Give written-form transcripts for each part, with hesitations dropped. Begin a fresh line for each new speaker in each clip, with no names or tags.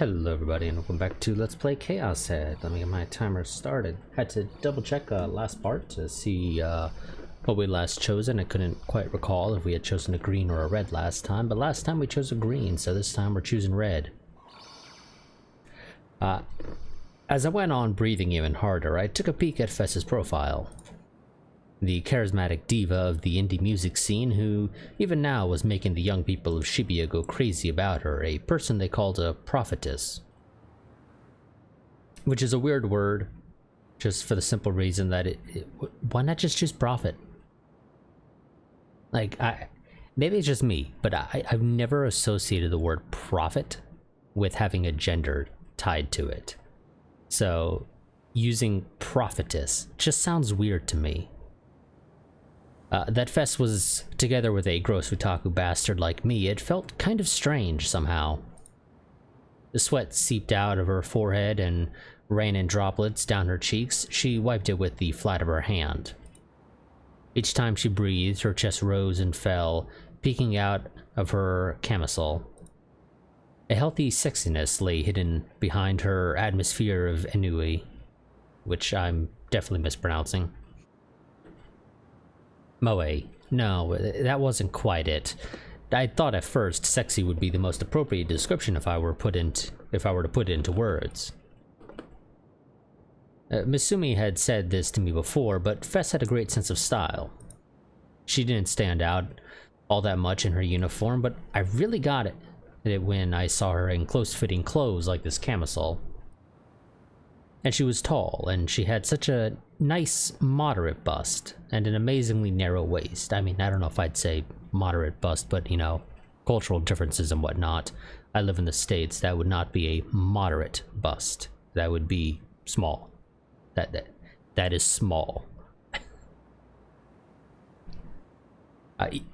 Hello everybody and welcome back to Let's Play ChäoS. Let me get my timer started. Had to double check last part to see what we last chosen. I couldn't quite recall if we had chosen a green or a red last time, but last time we chose a green, so this time we're choosing red. As I went on breathing even harder, I took a peek at Fess's profile. The charismatic diva of the indie music scene who, even now, was making the young people of Shibuya go crazy about her, a person they called a prophetess. Which is a weird word, just for the simple reason that why not just choose prophet? Like, maybe it's just me, but I've never associated the word prophet with having a gender tied to it. So, using prophetess just sounds weird to me. That Fess was together with a gross otaku bastard like me, it felt kind of strange somehow. The sweat seeped out of her forehead and ran in droplets down her cheeks. She wiped it with the flat of her hand. Each time she breathed, her chest rose and fell, peeking out of her camisole. A healthy sexiness lay hidden behind her atmosphere of ennui, which I'm definitely mispronouncing. Moe. No, that wasn't quite it. I thought at first sexy would be the most appropriate description if I were to put it into words. Misumi had said this to me before, but Fess had a great sense of style. She didn't stand out all that much in her uniform, but I really got it when I saw her in close-fitting clothes like this camisole. And she was tall, and she had such a nice, moderate bust, and an amazingly narrow waist. I mean, I don't know if I'd say moderate bust, but, you know, cultural differences and whatnot. I live in the States, that would not be a moderate bust. That would be small. That is small.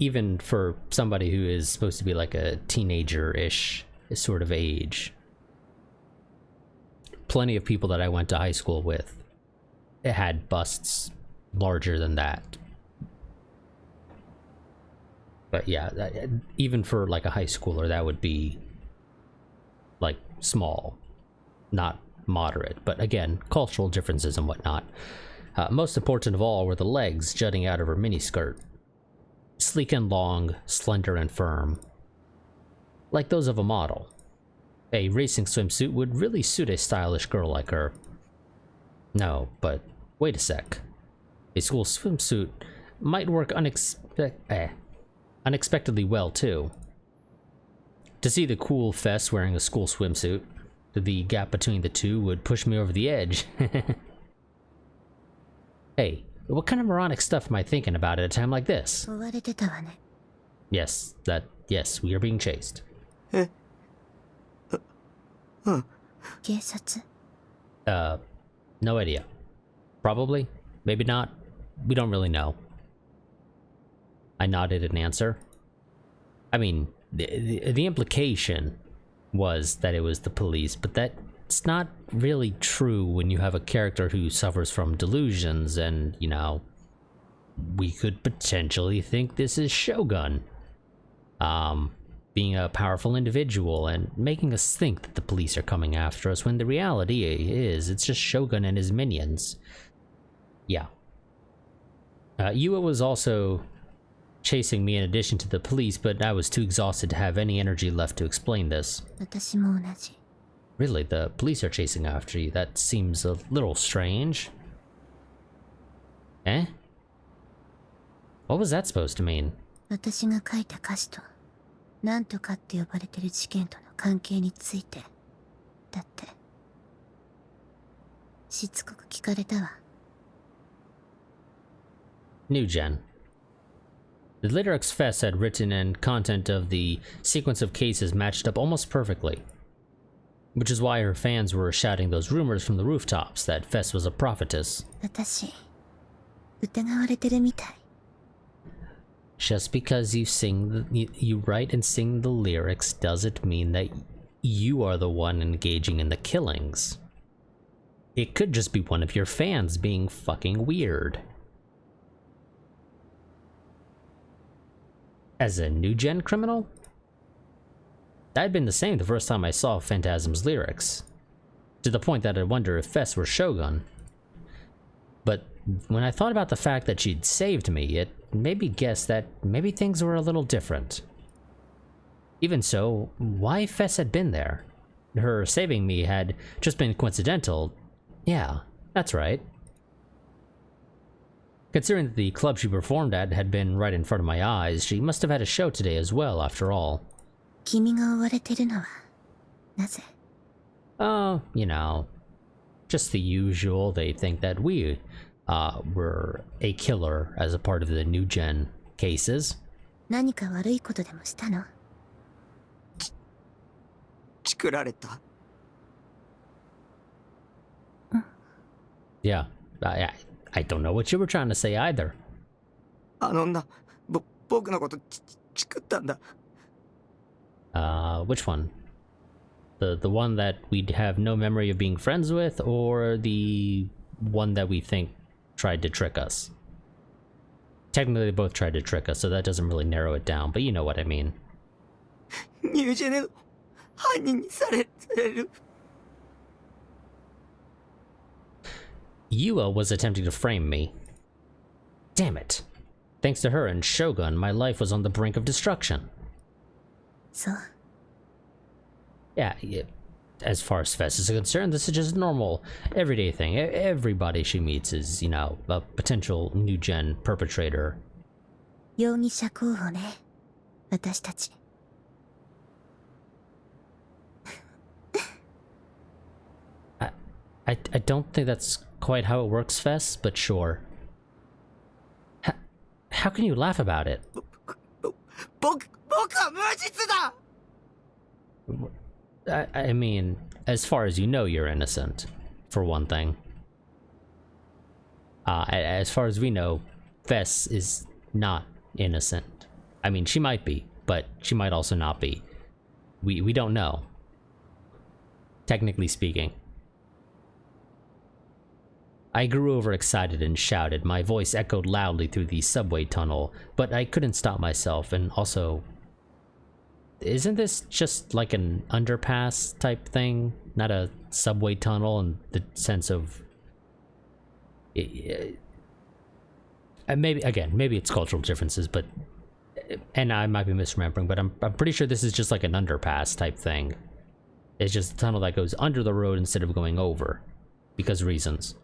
Even for somebody who is supposed to be like a teenager-ish sort of age. Plenty of people that I went to high school with had busts larger than that. But yeah, even for like a high schooler, that would be like small, not moderate. But again, cultural differences and whatnot. Most important of all were the legs jutting out of her miniskirt. Sleek and long, slender and firm. Like those of a model. A racing swimsuit would really suit a stylish girl like her. No, but wait a sec. A school swimsuit might work unexpectedly well, too. To see the cool Fess wearing a school swimsuit, the gap between the two would push me over the edge. Hey, what kind of moronic stuff am I thinking about at a time like this? Yes, we are being chased. No idea. Probably. Maybe not. We don't really know. I nodded in answer. I mean, the implication was that it was the police, but that's not really true when you have a character who suffers from delusions and, you know, we could potentially think this is Shogun. Being a powerful individual and making us think that the police are coming after us when the reality is it's just Shogun and his minions. Yeah. Yua was also chasing me in addition to the police, but I was too exhausted to have any energy left to explain this. Really, the police are chasing after you? That seems a little strange. Eh? What was that supposed to mean?
なんとかって呼ばれてる事件との関係について。だって、しつこく聞かれたわ。
New Gen. The lyrics Fess had written and content of the sequence of cases matched up almost perfectly. Which is why her fans were shouting those rumors from the rooftops that Fess was a prophetess.
私、疑われてるみたい。
Just because you write and sing the lyrics doesn't mean that you are the one engaging in the killings. It could just be one of your fans being fucking weird. As a new gen criminal? I'd been the same the first time I saw Phantasm's lyrics, to the point that I wonder if Fess were Shogun. But when I thought about the fact that she'd saved me, it made me guess that maybe things were a little different. Even so, why Fess had been there? Her saving me had just been coincidental. Yeah, that's right. Considering that the club she performed at had been right in front of my eyes, she must have had a show today as well, after all.
君が追われてるのはなぜ?
Oh, you know, just the usual. They think that we were a killer as a part of the new gen cases.
何か悪いことでもしたの?
作られた?
Yeah, I don't know what you were trying to say either.
あの女、僕のこと作ったんだ。
Which one? The one that we'd have no memory of being friends with, or the one that we think tried to trick us? Technically, they both tried to trick us, so that doesn't really narrow it down, but you know what I mean.
ニュージェネの犯人にされる。
Yua was attempting to frame me. Damn it. Thanks to her and Shogun, my life was on the brink of destruction.
そう。
Yeah, as far as Fess is concerned, this is just a normal, everyday thing. Everybody she meets is, you know, a potential new gen perpetrator.
容疑者候補ね。私たち。
I don't think that's quite how it works, Fess, but sure. How can you laugh about it?
僕は無実だ!
I mean, as far as you know, you're innocent, for one thing. As far as we know, Fess is not innocent. I mean, she might be, but she might also not be. We don't know. Technically speaking. I grew overexcited and shouted. My voice echoed loudly through the subway tunnel, but I couldn't stop myself, and also... Isn't this just like an underpass type thing? Not a subway tunnel in the sense of... maybe, again, maybe it's cultural differences, but... And I might be misremembering, but I'm pretty sure this is just like an underpass type thing. It's just a tunnel that goes under the road instead of going over. Because reasons.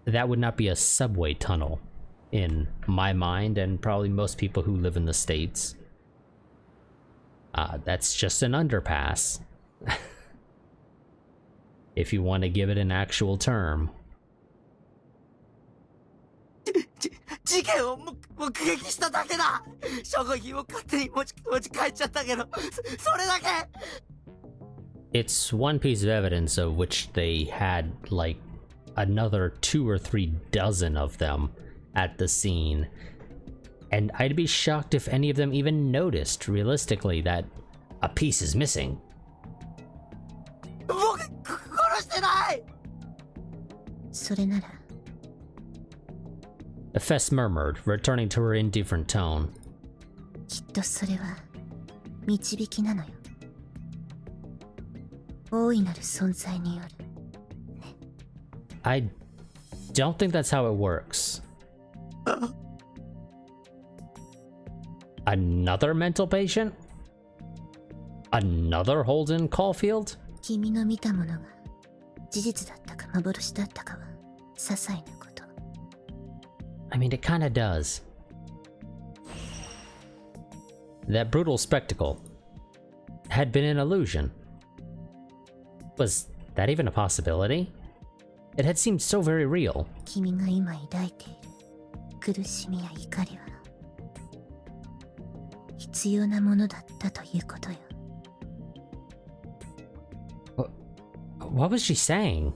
That would not be a subway tunnel in my mind, and probably most people who live in the States. That's just an underpass. If you want to give it an actual term.
事件を目撃しただけだ。証拠品を勝手に持ち帰っちゃったけど、それだけ。
It's one piece of evidence of which they had like another 2 or 3 dozen of them at the scene. And I'd be shocked if any of them even noticed, realistically, that a piece is missing.
僕殺してない。
それなら。
Fess murmured, returning to her indifferent tone.
きっとそれは導きなのよ。大いなる存在による。
I don't think that's how it works. Another mental patient? Another Holden Caulfield?
君の見たものが事実だったか幻だったかは些細なこと。
I mean, it kinda does. That brutal spectacle had been an illusion. Was that even a possibility? It had seemed so very real.
君が今抱いている苦しみや怒りは必要なものだったということよ。
What was she saying?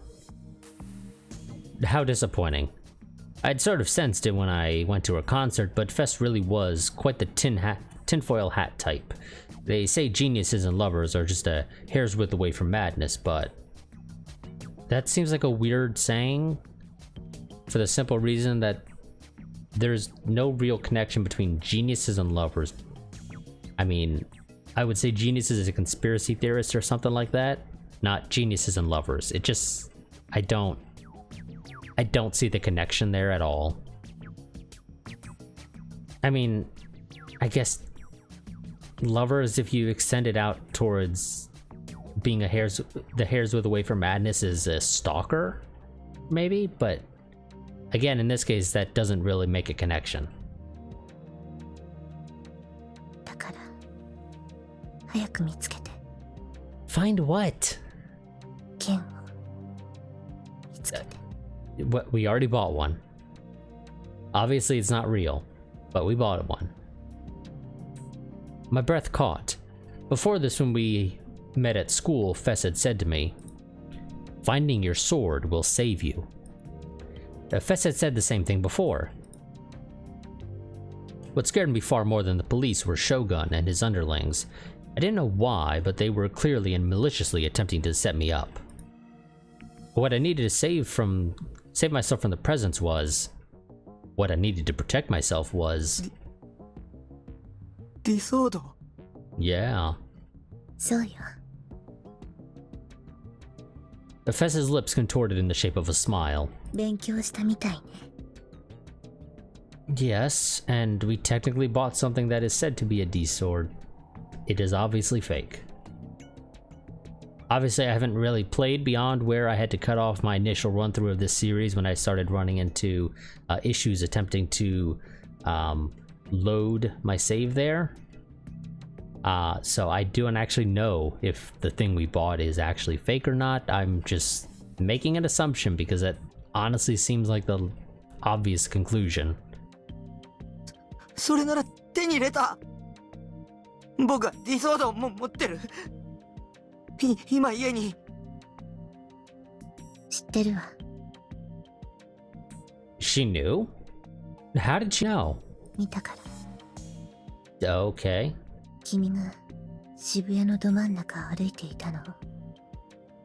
How disappointing. I'd sort of sensed it when I went to her concert, but Fess really was quite the tinfoil hat type. They say geniuses and lovers are just a hair's width away from madness, but that seems like a weird saying for the simple reason that there's no real connection between geniuses and lovers. I mean, I would say geniuses as a conspiracy theorist or something like that, not geniuses and lovers. It just, I don't see the connection there at all. I mean, I guess lovers, if you extend it out towards being the hair's width away from madness, is a stalker, maybe, but again, in this case, that doesn't really make a connection.
だから早く見つけて
Find what?
剣を見つけて
What? We already bought one. Obviously, it's not real, but we bought one. My breath caught. Before this, when we met at school, Fess had said to me, "Finding your sword will save you." Fess had said the same thing before. What scared me far more than the police were Shogun and his underlings. I didn't know why, but they were clearly and maliciously attempting to set me up. What I needed to save myself from the presence was... What I needed to protect myself was...
Disorder.
Yeah.
そうよ
Fess's lips contorted in the shape of a smile.
勉強したみたいね
Yes, and we technically bought something that is said to be a D-sword. It is obviously fake. Obviously, I haven't really played beyond where I had to cut off my initial run-through of this series when I started running into issues attempting to load my save there. So I don't actually know if the thing we bought is actually fake or not. I'm just making an assumption because that honestly seems like the obvious conclusion.
それなら手に入れた。僕はディソードも持ってる。今家に。
知ってるわ
She knew? How did she know?
見たから
Okay.
君が渋谷のど真ん中歩いていたの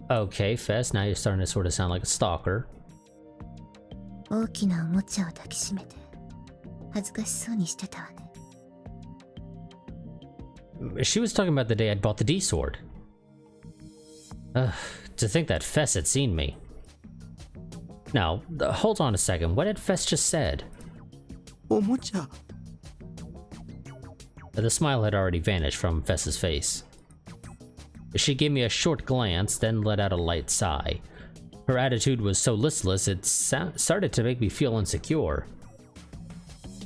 Okay, Fess, now you're starting to sort of sound like a stalker.
大きなおもちゃを抱きしめて恥ずかしそうにしてたわね
She was talking about the day I'd bought the D-sword. To think that Fess had seen me. Now, hold on a second, what had Fess just said?
おもちゃ。
The smile had already vanished from Fess's face. She gave me a short glance, then let out a light sigh. Her attitude was so listless, it started to make me feel insecure.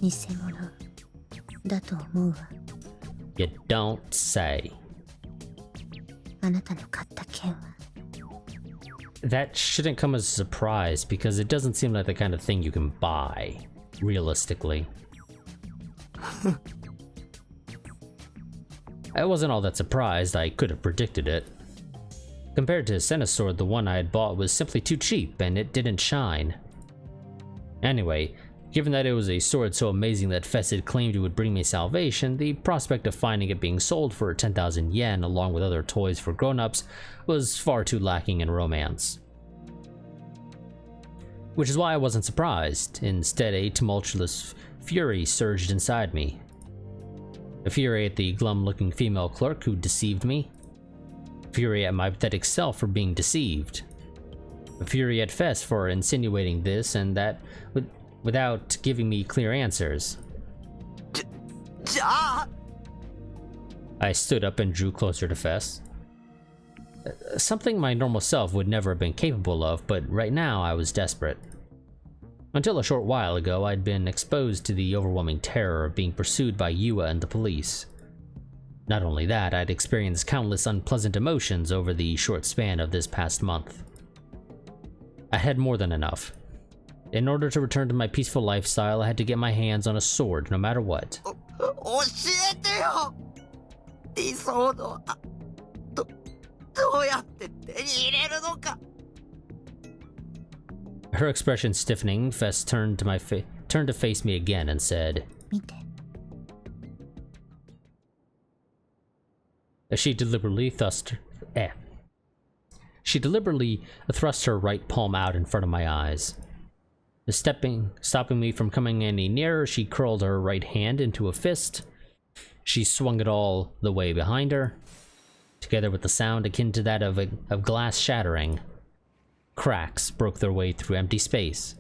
偽物だと思うわ
You don't say.
あなたの買った剣は
That shouldn't come as a surprise, because it doesn't seem like the kind of thing you can buy, realistically. I wasn't all that surprised, I could have predicted it. Compared to Senna's sword, the one I had bought was simply too cheap, and it didn't shine. Anyway, given that it was a sword so amazing that Fess had claimed it would bring me salvation, the prospect of finding it being sold for 10,000 yen along with other toys for grown-ups was far too lacking in romance. Which is why I wasn't surprised. Instead, a tumultuous fury surged inside me. A fury at the glum-looking female clerk who deceived me. A fury at my pathetic self for being deceived. A fury at Fess for insinuating this and that without giving me clear answers.
じゃあ
I stood up and drew closer to Fess. Something my normal self would never have been capable of, but right now I was desperate. Until a short while ago, I'd been exposed to the overwhelming terror of being pursued by Yua and the police. Not only that, I'd experienced countless unpleasant emotions over the short span of this past month. I had more than enough. In order to return to my peaceful lifestyle, I had to get my hands on a sword, no matter what.
教えてよディソードはどうやって手に入れるのか
Her expression stiffening, Fess turned to face me again and said,
見て
She deliberately thrust her right palm out in front of my eyes. Stopping me from coming any nearer, she curled her right hand into a fist. She swung it all the way behind her, together with the sound akin to that of glass shattering. Cracks broke their way through empty space.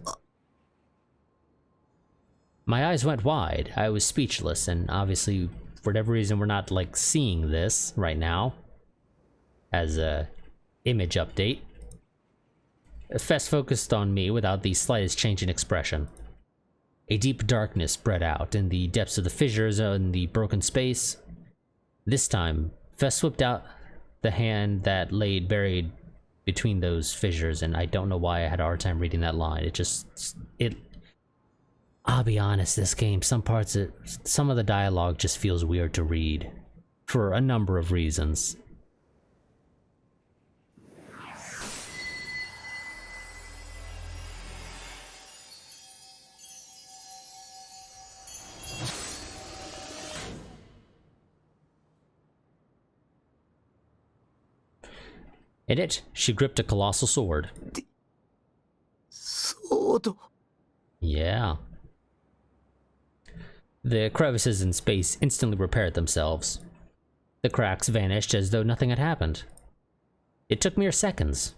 My eyes went wide. I was speechless, and obviously, for whatever reason, we're not, like, seeing this right now as a image update. Fess focused on me without the slightest change in expression. A deep darkness spread out in the depths of the fissures in the broken space. This time, Fess whipped out the hand that lay buried between those fissures, and I don't know why I had a hard time reading that line. I'll be honest, this game, some of the dialogue just feels weird to read, for a number of reasons. In it, she gripped a colossal sword.
Sword?
Yeah. The crevices in space instantly repaired themselves. The cracks vanished as though nothing had happened. It took mere seconds.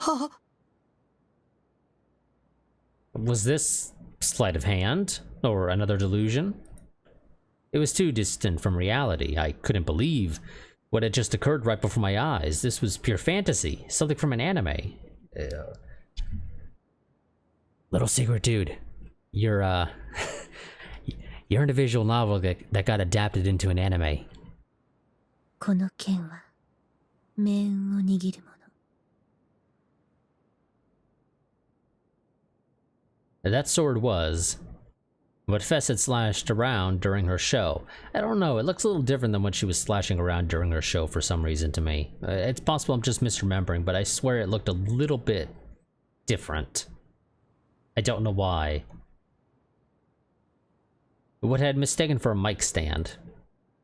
Huh?
Was this sleight of hand? Or another delusion? It was too distant from reality. I couldn't believe what had just occurred right before my eyes. This was pure fantasy. Something from an anime. Little secret, dude. You're in a visual novel that got adapted into an anime.
この剣は命運を握るもの。
That sword was what Fess had slashed around during her show. I don't know, it looks a little different than what she was slashing around during her show for some reason to me. It's possible I'm just misremembering, but I swear it looked a little bit different. I don't know why. What I had mistaken for a mic stand.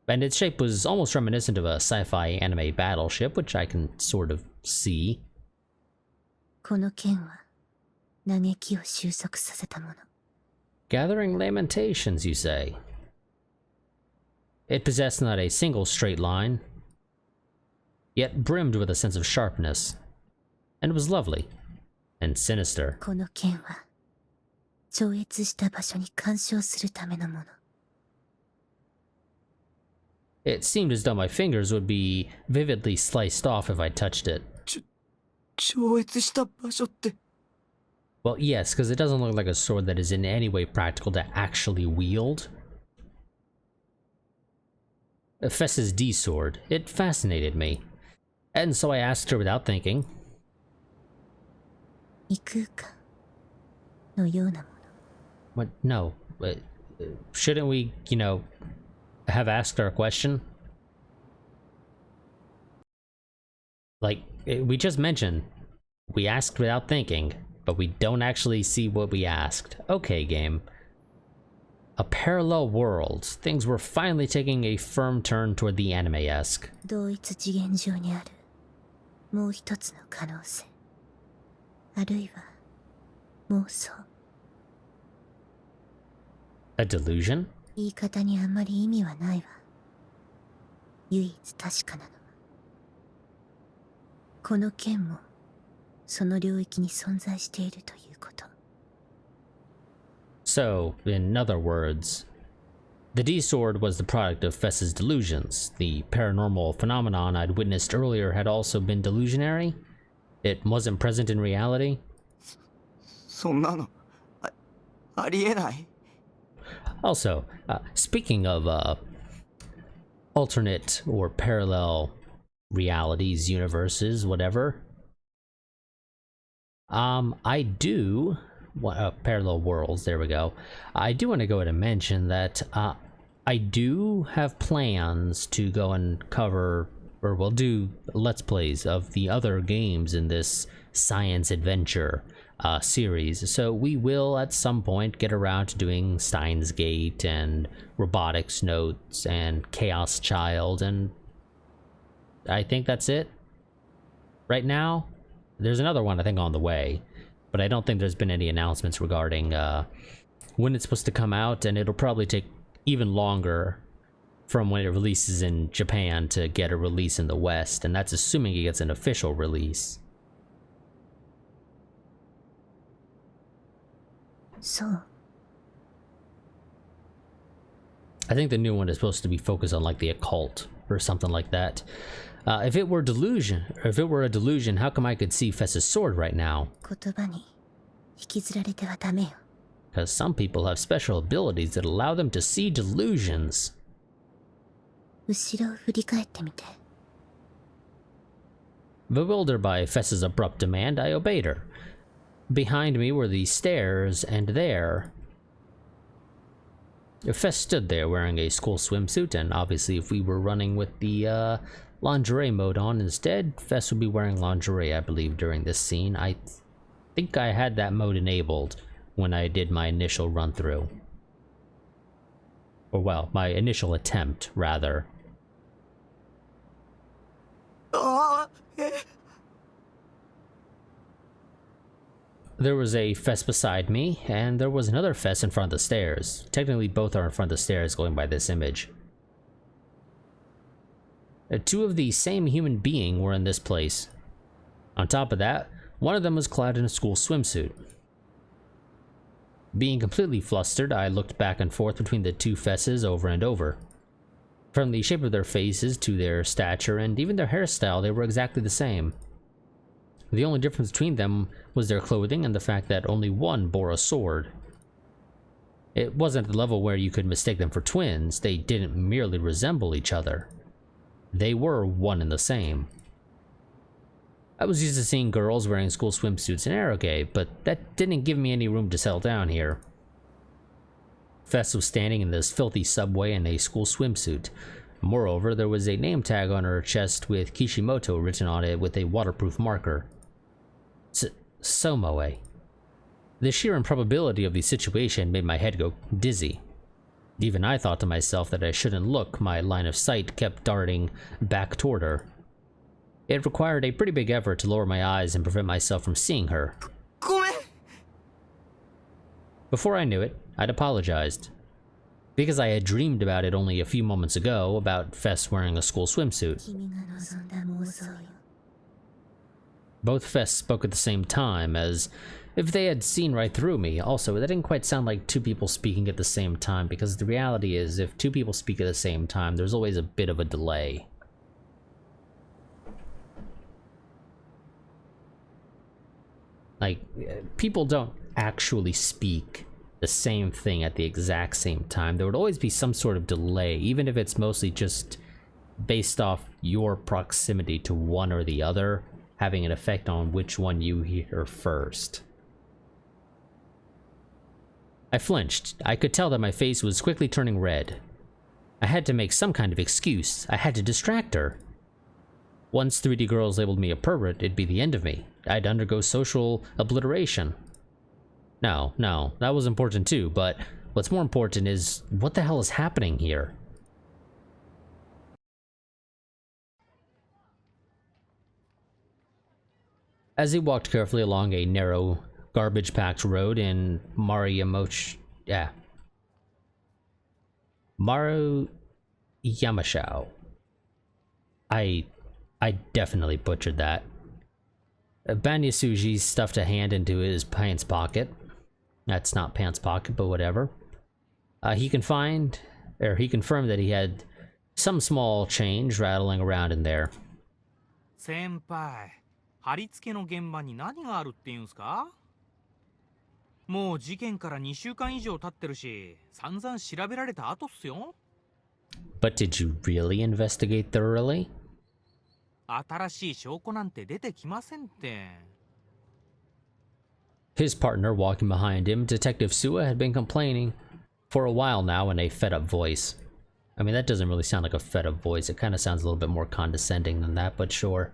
And its shape was almost reminiscent of a sci-fi anime battleship, which I can sort of see.
この剣は嘆きを収束させたもの。
Gathering lamentations, you say? It possessed not a single straight line, yet brimmed with a sense of sharpness, and was lovely and sinister.
この剣は超越した場所に干渉するためのもの。
It seemed as though my fingers would be vividly sliced off if I touched it.
超越した場所って。
Well, yes, because it doesn't look like a sword that is in any way practical to actually wield. Fess's D sword, it fascinated me. And so I asked her without thinking.
異空間のようなもの。
What? No. Shouldn't we, have asked her a question? Like, we just mentioned, we asked without thinking, but we don't actually see what we asked. Okay, game. A parallel world. Things were finally taking a firm turn toward the anime-esque.
同一次元上にあるもう一つの可能性。あるいは妄想。
A delusion?
言い方にあんまり意味はないわ。唯一確かなのはこの剣もその領域に存在しているということ。
So, in other words, the D-sword was the product of Fess's delusions. The paranormal phenomenon I'd witnessed earlier had also been delusionary? It wasn't present in reality?
そんなのありえない。
Also, speaking of alternate or parallel realities, universes, whatever, I do parallel worlds. There we go. I do want to go ahead and mention that I do have plans to go and cover, or we'll do let's plays of the other games in this science adventure series. So we will at some point get around to doing Steins Gate and Robotics Notes and Chaos Child, and I think that's it right now. There's another one I think on the way, but I don't think there's been any announcements regarding when it's supposed to come out, and it'll probably take even longer from when it releases in Japan to get a release in the West, and that's assuming it gets an official release.
そう。
I think the new one is supposed to be focused on like the occult or something like that. If it were a delusion, how come I could see Fess's sword right now?
言葉に引きずられてはダメよ。
Because some people have special abilities that allow them to see delusions.
後ろを振り返ってみて。
Bewildered by Fess's abrupt demand, I obeyed her. Behind me were the stairs, and there... Fess stood there wearing a school swimsuit, and obviously if we were running with the lingerie mode on instead, Fess would be wearing lingerie, I believe, during this scene. I think I had that mode enabled when I did my initial run-through. Or well, my initial attempt, rather. There was a Fess beside me, and there was another Fess in front of the stairs. Technically, both are in front of the stairs going by this image. Two of the same human being were in this place. On top of that, one of them was clad in a school swimsuit. Being completely flustered, I looked back and forth between the two Fesses over and over. From the shape of their faces to their stature and even their hairstyle, they were exactly the same. The only difference between them was their clothing and the fact that only one bore a sword. It wasn't at the level where you could mistake them for twins. They didn't merely resemble each other. They were one and the same. I was used to seeing girls wearing school swimsuits in Arrogate, but that didn't give me any room to settle down here. Fess was standing in this filthy subway in a school swimsuit. Moreover, there was a name tag on her chest with Kishimoto written on it with a waterproof marker. Somoe. The sheer improbability of the situation made my head go dizzy. Even I thought to myself that I shouldn't look. My line of sight kept darting back toward her. It required a pretty big effort to lower my eyes and prevent myself from seeing her. Before I knew it, I'd apologized. Because I had dreamed about it only a few moments ago, about Fess wearing a school swimsuit. Both Fess spoke at the same time, as if they had seen right through me. Also, that didn't quite sound like two people speaking at the same time, because the reality is, if two people speak at the same time, there's always a bit of a delay. Like, people don't actually speak the same thing at the exact same time. There would always be some sort of delay, even if it's mostly just based off your proximity to one or the other, having an effect on which one you hear first. I flinched. I could tell that my face was quickly turning red. I had to make some kind of excuse. I had to distract her. Once 3D girls labeled me a pervert, it'd be the end of me. I'd undergo social obliteration. No, that was important too, but what's more important is, what the hell is happening here? As he walked carefully along a narrow, garbage-packed road in Maruyamashou, I definitely butchered that. Banyasuji stuffed a hand into his pants pocket. That's not pants pocket, but whatever. He confirmed that he had some small change rattling around in there.
先輩、貼り付けの現場に何があるっていうんすか？もう事件から2週間以上経ってるし、散々調べられた後っすよ。
But did you really investigate thoroughly?
新しい証拠なんて出てきませんって。
His partner walking behind him, Detective Sua, had been complaining for a while now in a fed-up voice. I mean, that doesn't really sound like a fed-up voice. It kind of sounds a little bit more condescending than that, but sure.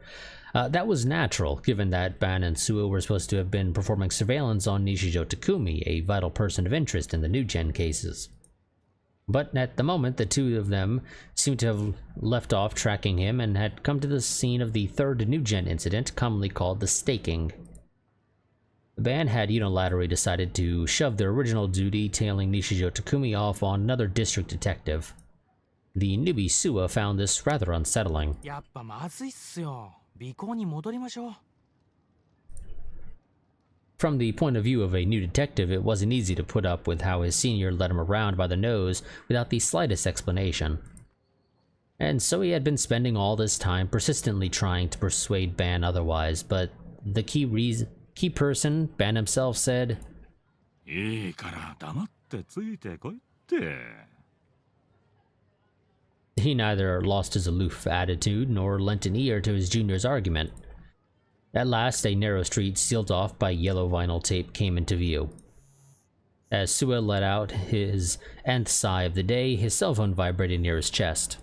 That was natural, given that Ban and Sua were supposed to have been performing surveillance on Nishijo Takumi, a vital person of interest in the new gen cases. But at the moment, the two of them seemed to have left off tracking him and had come to the scene of the third new gen incident, commonly called the staking. The band had unilaterally decided to shove their original duty tailing Nishijo Takumi off on another district detective. The newbie Suwa found this rather unsettling.
やっぱまずいっすよ。尾行に戻りましょう。
From the point of view of a new detective, it wasn't easy to put up with how his senior led him around by the nose without the slightest explanation. And so he had been spending all this time persistently trying to persuade Ban otherwise, but the key person, Ban himself, said,
いいから黙ってついてこいって。
He neither lost his aloof attitude nor lent an ear to his junior's argument. At last, a narrow street sealed off by yellow vinyl tape came into view. As Suwa let out his nth sigh of the day, his cell phone vibrated near his chest.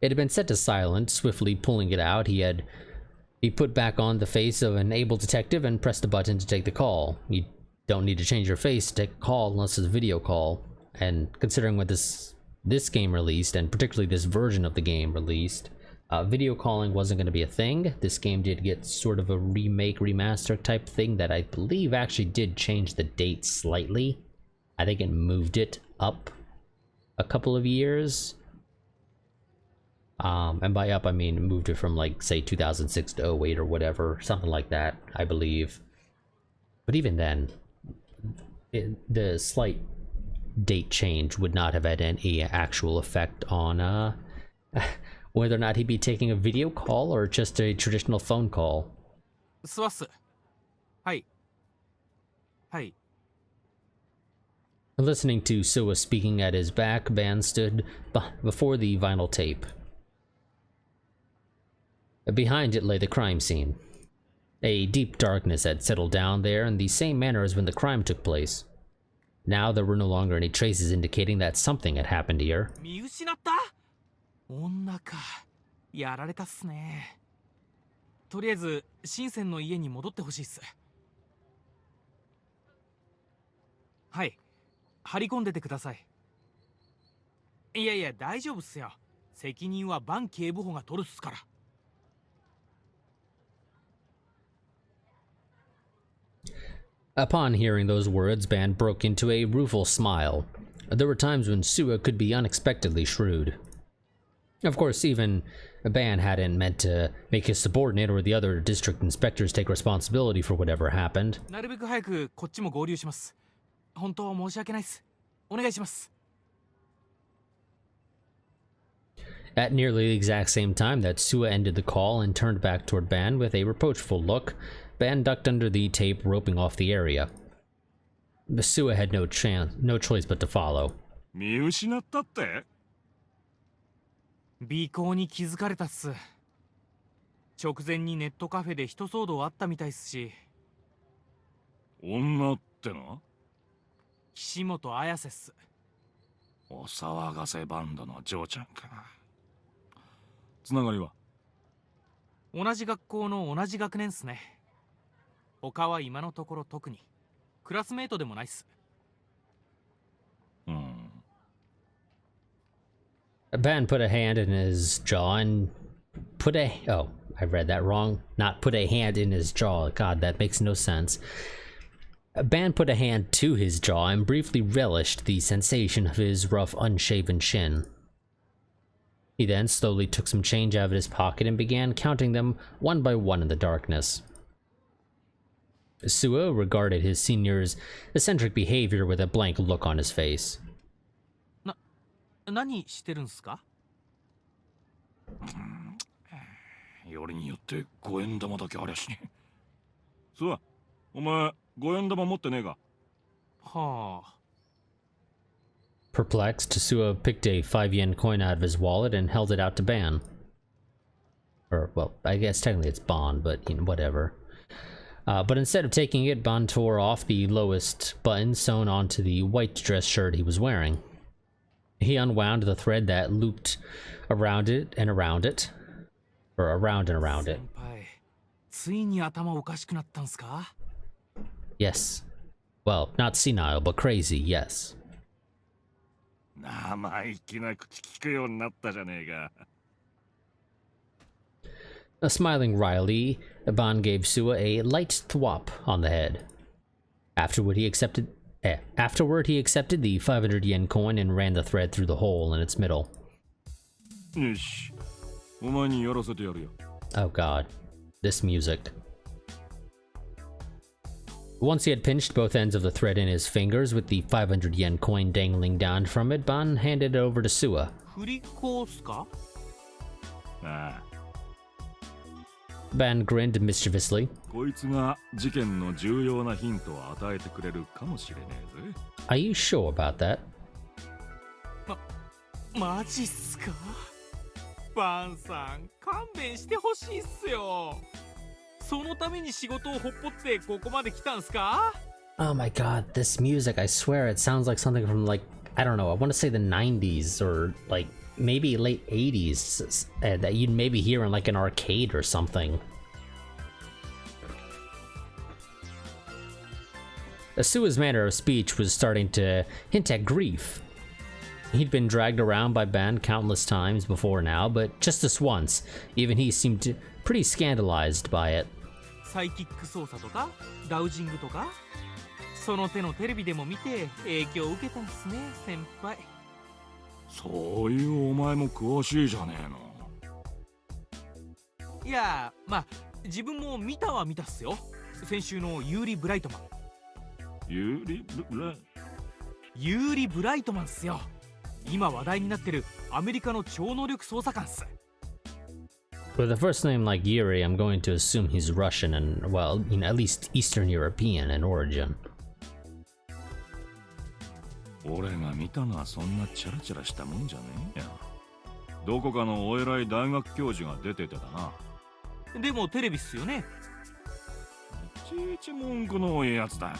It had been set to silent. Swiftly pulling it out, he put back on the face of an able detective and pressed a button to take the call. You don't need to change your face to take a call unless it's a video call. And considering what this game released, and particularly this version of the game released, video calling wasn't going to be a thing. This game did get sort of a remake, remaster type thing that I believe actually did change the date slightly. I think it moved it up a couple of years. And by up, I mean moved it from, like, say 2006 to 08 or whatever, something like that, I believe. But even then, the slight date change would not have had any actual effect on whether or not he'd be taking a video call or just a traditional phone call.
座っす。はい。はい。
Listening to Suwa speaking at his back, Ban stood before the vinyl tape. Behind it lay the crime scene. A deep darkness had settled down there in the same manner as when the crime took place. Now there were no longer any traces indicating that something had happened here.
見失った？女か。やられたっすね。とりあえず、深センの家に戻ってほしいっす。はい。張り込んでてください。いやいや、大丈夫っすよ。責任はバン警部補が取るっすから。
Upon hearing those words, Ban broke into a rueful smile. There were times when Suwa could be unexpectedly shrewd. Of course, even Ban hadn't meant to make his subordinate or the other district inspectors take responsibility for whatever happened.
なるべく早くこっちも合流します。本当申し訳ないっす。お願いします。
At nearly the exact same time that Suwa ended the call and turned back toward Ban with a reproachful look, Ban ducked under the tape, roping off the area. Suwa had no choice but to follow.
見失ったって？
尾行に気づかれたっす。直前にネットカフェで一騒動あったみたいっすし。
女っての？
岸本綾瀬っす。
お騒がせバンドの嬢ちゃんか。つながりは？
同じ学校の同じ学年っすね。他は今のところ特に。クラスメートでもないっす。
Ban put a hand in his jaw and oh, I read that wrong. Not put a hand in his jaw. God, that makes no sense. Ban put a hand to his jaw and briefly relished the sensation of his rough, unshaven chin. He then slowly took some change out of his pocket and began counting them one by one in the darkness. Suwa regarded his senior's eccentric behavior with a blank look on his face.
何してるんすか？
よりによって5円玉だけありゃしね。そう、お前5円玉持ってねえか？
はあ。
Perplexed, Suwa picked a 5-yen coin out of his wallet and held it out to Ban. Or, well, I guess technically it's Ban, but you know, whatever. But instead of taking it, Ban tore off the lowest button sewn onto the white dress shirt he was wearing. He unwound the thread that looped around it and around it. Or around and around it.
ついに頭おかしくなったんすか?
Yes. Well, not senile, but crazy, yes.
生意気な口聞くようになったじゃねえか。
Smiling wryly, Ban gave Suwa a light thwop on the head. Afterward, he accepted Afterward, he accepted the 500 yen coin and ran the thread through the hole in its middle.
よし、お前にやらせてやるよ。
Oh god, this music. Once he had pinched both ends of the thread in his fingers with the 500 yen coin dangling down from it, Ban handed it over to Sua.
振り子っすか？
ああ、
Ban grinned mischievously.
こいつが事件の重要なヒントを与えてくれるかもしれねえぜ。
Are you sure about that?
マジっすか？バンさん、勘弁してほしいっすよ。そのために仕事をほっぽってここまで来たんすか？
Oh my god, this music, I swear it sounds like something from like, I don't know, I want to say the 90s or like maybe late 80s that you'd maybe hear in like an arcade or something. Asua's manner of speech was starting to hint at grief. He'd been dragged around by Ban countless times before now, but just this once, even he seemed pretty scandalized by it.
サイキック操作とかダウジングとかその手のテレビでも見て影響を受けたんですね、先輩。
そういうお前も詳しいじゃねえの。
いや、まあ自分も見たは見たっすよ。先週のユーリ・ブライトマン。
ユーリ・
ブライトマンっすよ。今話題になってるアメリカの超能力捜査官っす。
With a first name like Yuri, I'm going to assume he's Russian and, well, you know, at least Eastern European in origin.
俺が見たのはそんなチャラチャラしたもんじゃねえや。どこかのお偉い大学教授が出ててだな。
でもテレビっすよね。
いちいち文句の多いやつだ。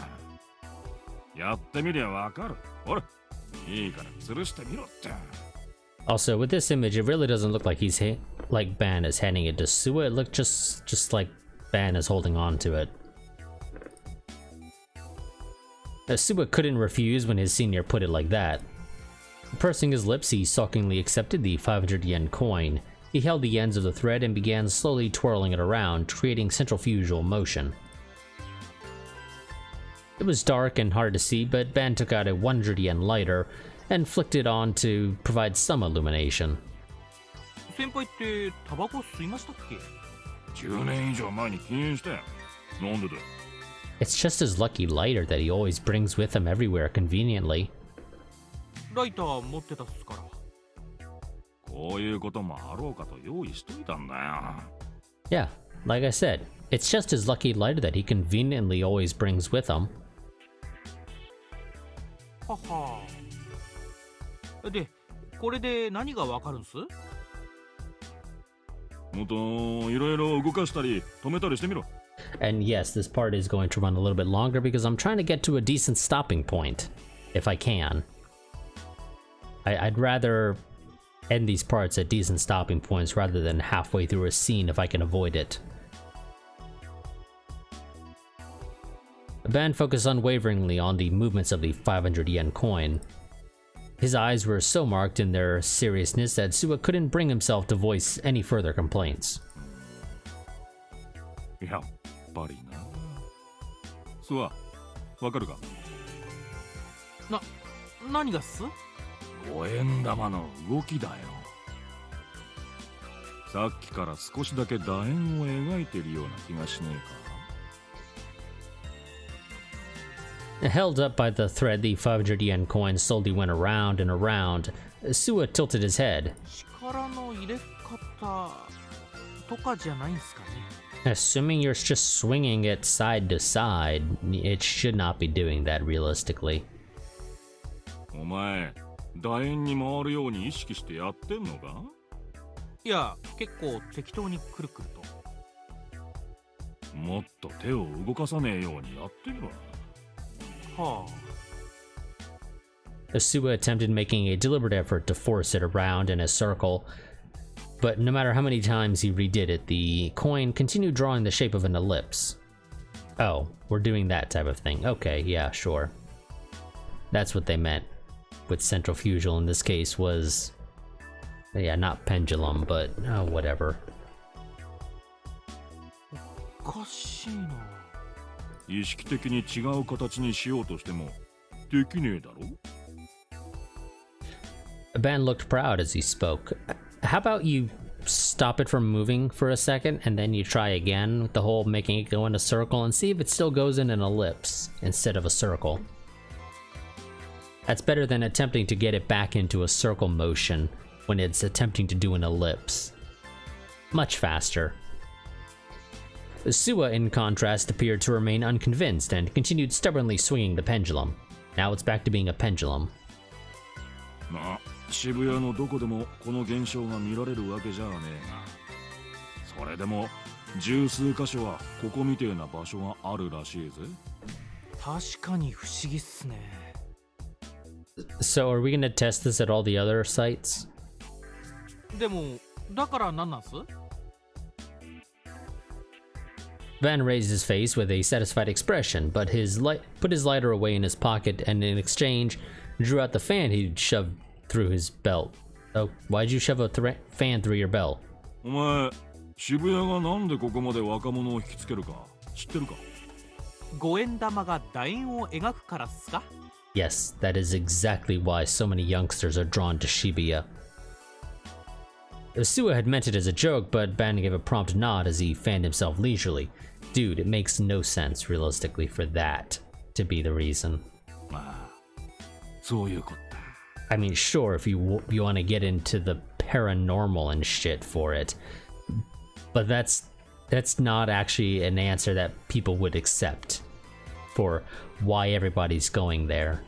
やってみりゃわかる。ほら、いいから吊るしてみろって。
Also, with this image, it really doesn't look like like Ban is handing it to Sua. It looked just like Ban is holding on to it. Sua couldn't refuse when his senior put it like that. Pursing his lips, he sulkingly accepted the 500 yen coin. He held the ends of the thread and began slowly twirling it around, creating centrifugal motion. It was dark and hard to see, but Ban took out a 100 yen lighter and flicked it on to provide some illumination.
先輩ってタバコ吸いましたっけ
10年以上前に禁煙したよ。なんでだよ。
It's just his lucky lighter that he always brings with him everywhere conveniently.
ライター持ってたっすから。
こういうこともあろうかと用意しといたんだよ。
Yeah, like I said, it's just his lucky lighter that he conveniently always brings with him.
はは。で、これで何がわかるんす？
もっといろいろ動かしたり止めたりしてみろ。
And yes, this part is going to run a little bit longer because I'm trying to get to a decent stopping point, if I can. I'd rather end these parts at decent stopping points rather than halfway through a scene if I can avoid it. Ban focused unwaveringly on the movements of the 500 yen coin. His eyes were so marked in their seriousness that Sua couldn't bring himself to voice any further complaints.
やっぱりな。スワ、わかるか？
何がっす
五円玉の動きだよ。さっきから少しだけ楕円を描いてるような気がしねえか？
Held up by the thread, the 500 yen coin slowly went around and around. Sua tilted his head.
力の入れ方とかじゃないんすかね
Assuming you're just swinging it side to side, it should not be doing that realistically.
お前、楕円に回るように意識してやってんのか？
いや、結構適当にくるくると。
もっと手を動かさねえようにやってみろ。
はあ。
Sua attempted making a deliberate effort to force it around in a circle, but no matter how many times he redid it, the coin continued drawing the shape of an ellipse. Oh, we're doing that type of thing. Okay, yeah, sure. That's what they meant with centrifugal in this case was... Yeah, not pendulum, but whatever.
おかしいな。
意識的に違う形にしようとしてもできねえだろ
Ben looked proud as he spoke. How about you stop it from moving for a second and then you try again with the whole making it go in a circle and see if it still goes in an ellipse instead of a circle. That's better than attempting to get it back into a circle motion when it's attempting to do an ellipse. Much faster. Suwa, in contrast, appeared to remain unconvinced and continued stubbornly swinging the pendulum. Now it's back to being a pendulum.
まあ渋谷のどこでもこの現象が見られるわけじゃねえがそれでも十数箇所はここみてえな場所があるらしいぜ
確かに不思議っすね。
So are we gonna test this at all the other sites?
でもだから何なんす？
Van raised his face with a satisfied expression, but put his lighter away in his pocket and in exchange drew out the fan he'd shoved through his belt. Oh, why'd you shove a fan through your belt?
お前渋谷がなんでここまで若者を引きつけるか知ってるか
5円玉が楕円を描くからっすか？
Yes, that is exactly why so many youngsters are drawn to Shibuya. Suwa had meant it as a joke, but Ban gave a prompt nod as he fanned himself leisurely. Dude, it makes no sense realistically for that to be the reason.
まあそういうこった
I mean, sure, if you want to get into the paranormal and shit for it, but that's not actually an answer that people would accept for why everybody's going there.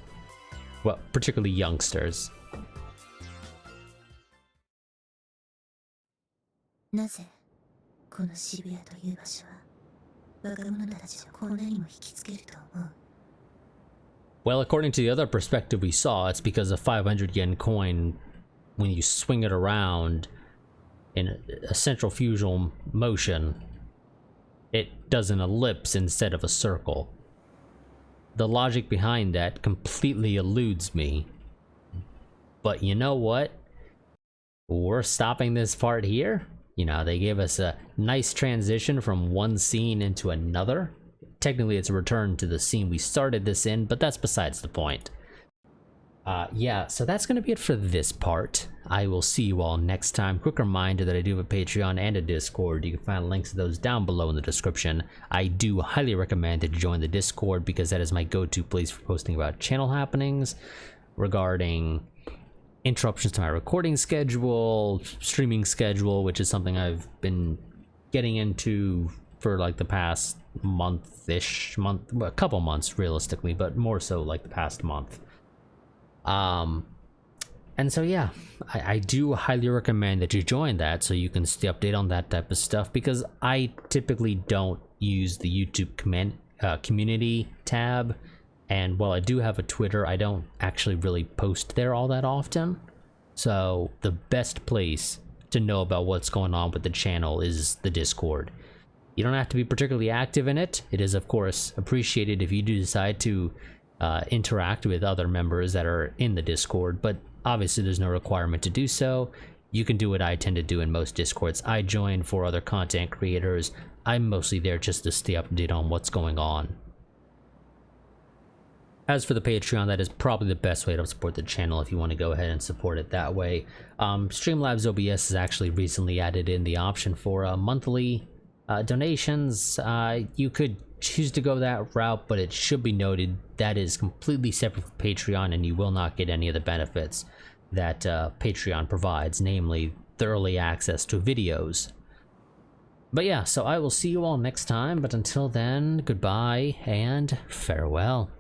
Well, particularly youngsters.
なぜこの渋谷という場所は若者たちをこんなにも引きつけると思う？
Well, according to the other perspective we saw, it's because a 500 yen coin, when you swing it around in a centrifugal motion, it does an ellipse instead of a circle. The logic behind that completely eludes me. But you know what? We're stopping this part here. You know, they gave us a nice transition from one scene into another. Technically, it's a return to the scene we started this in, but that's besides the point. Yeah, so that's going to be it for this part. I will see you all next time. Quick reminder that I do have a Patreon and a Discord. You can find links to those down below in the description. I do highly recommend that you join the Discord because that is my go-to place for posting about channel happenings, regarding interruptions to my recording schedule, streaming schedule, which is something I've been getting into for like the past well, a couple months realistically, but more so like the past month. And so yeah, I do highly recommend that you join that so you can stay updated on that type of stuff, because I typically don't use the YouTube community tab, and while I do have a Twitter, I don't actually really post there all that often. So the best place to know about what's going on with the channel is the Discord. You don't have to be particularly active in it. It is of course appreciated if you do decide to interact with other members that are in the Discord, but obviously there's no requirement to do so. You can do what I tend to do in most Discords. I join for other content creators. I'm mostly there just to stay updated on what's going on. As for the Patreon, that is probably the best way to support the channel if you want to go ahead and support it that way. Streamlabs OBS has actually recently added in the option for monthly donations. You could choose to go that route, but it should be noted that is completely separate from Patreon, and you will not get any of the benefits that Patreon provides, namely the early access to videos. But yeah, so I will see you all next time, but until then, goodbye and farewell.